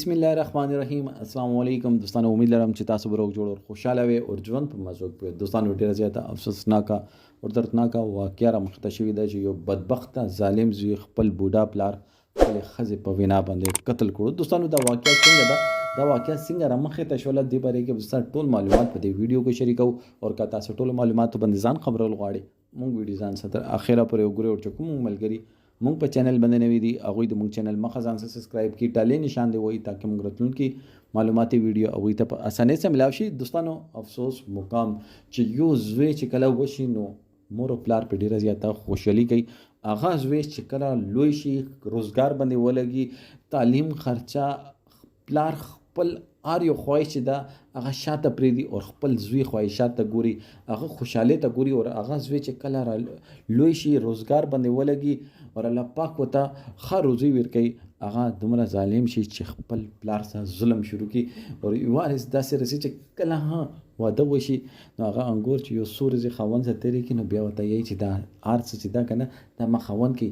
बिस्मिल्लाहिर्रहमानिर्रहीम अस्सलाम वालेकुम दोस्तों। उम्मीद लरम چې تاسو به روغ جوړ او خوشاله وي او ژوند په مزه کې دوستانو ډیره زیاته افسوسناکه او دردناکه واقعه رامخته شوې ده چې یو بدبخته ظالم زوی خپل بوډا پلار خپل ښځې په وینا باندې قتل کړو. دوستانو دا واقعه څنګه ده، دا واقعه څنګه رامخته شوله، دې باره کې دوستان ټول معلومات په دې ویډیو کې شریکو او که تاسو ټول معلوماتو باندې ځان خبرول غواړئ مونږ ویډیو ځان سره اخره پورې وګورئ او چې کوم ملګري مونږ په چینل باندې نوی دي هغه د مونږ چینل مخه ځان سره سبسکرایب کی ټاله نشان دی وای تاکي مونږ راتلونکي معلوماتي ویډیو هغه ته په اسانۍ سره ملاوي شي. دوستانو افسوس مقام چې یو زوی چې کله وشي نو مور او پلار په ډیره زیاته خوشحالي کوي. هغه زوی چې کله لوی شي روزګار باندې ولګي تعلیم خرچه پلار خپل هر یو خواهش چې دا هغه شاته پرېږدي او خپل زوی خواهشات ته ګوري، هغه خوشحالۍ ته ګوري او هغه زوی چې کله لوی شي روزګار باندې ولګي او الله پاک ورته ښه روزي ورکوي، هغه دومره ظالم شي چې خپل پلار سره ظلم شروع کړي او وارث داسې رسي چې کله واده وشي نو هغه انګور چې یو څو ورځې خاوند سره تېرې کړي نو بیا ورته یایي چې دا هر څه چې دا که نه دا ما خاوند کوي،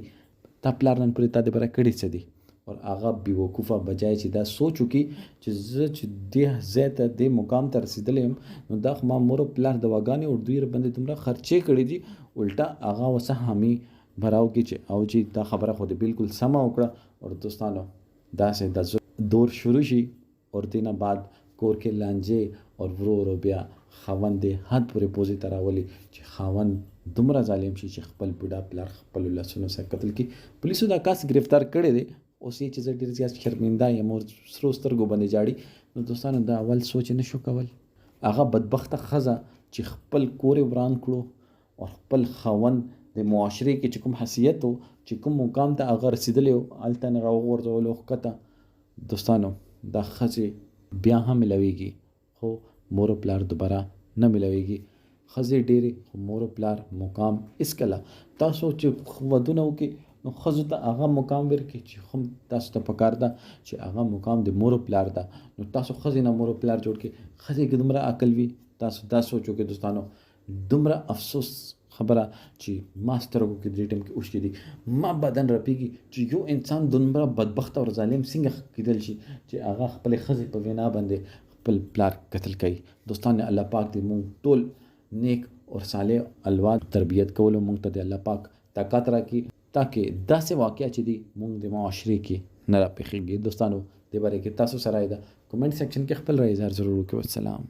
تا پلار نن پورې تا دپاره کړي څه دي. اور هغه بیوقوفه بجای چې دا سوچ وکړي چې زه چې دې ځای ته دې مقام ته رسېدلی یم نو دا خو ما مور او پلار دواګانې او دوی باندې دومره خرچې کړي دي، الټا هغه ورڅه حامي براو کې چې او چې دا خبره خو دې بالکل سمه وکړه. اور دوستانو داسې د دور شروع شي اور دې نه بعد کور کې لانجې اور ورو بیا خاوند دې حد پورې پوزې ته راولي چې خاوند دومره ظالم شي چې خپل بوډا پلار خپلو لاسونو سره قتل کړي. پولیسو دا کس ګرفتار کړی دی. اوس یې چې زه ډېر زیات شرمنده یم او سرو سترګو باندې جاړي نو دوستانو دا اول سوچ نه شو کول. هغه بدبخته ښځه چې خپل کور یې وران کړو او خپل خاوند د معاشرې کې چې کوم حیثیت و چې کوم مقام ته هغه رسېدلی و هلته نه راوغورځولو ښکته. دوستانو دا ښځې بیا هم ملویږي خو مور و پلار دوباره نه ملویږي. ښځې ډېرې خو مور و پلار مقام هېڅکله تاسو چې ودونه وکړي نو ښځو ته هغه مقام ورکړي چې هم تاسو ته پکار ده چې هغه مقام د مور و پلار ده. نو تاسو ښځې نه مور و پلار جوړ کړي، ښځې کې دومره عقل وي تاسو دا سوچ وکړئ. دوستانو دومره افسوس خبره چې ما سترګو کې دې ټیم کې اوښکې دي، ما بدن رپېږي چې یو انسان دومره بدبخته او ظالم څنګه کېدل شي چې هغه خپلې ښځې په وینا باندې خپل پلار قتل کوي. دوستانو الله پاک دې مونږ ټول نیک اور صالح اولاد تربیت کولو مونږ ته د الله پاک طاقت راکړي تاکي داسې واقعه چې دي مونږ د معاشرې کې نه راپېښېږي. دوستانو دې باره کې تاسو سره د کمنټ سیکشن کې خپل رای اظهار ضرور وکړئ. والسلام.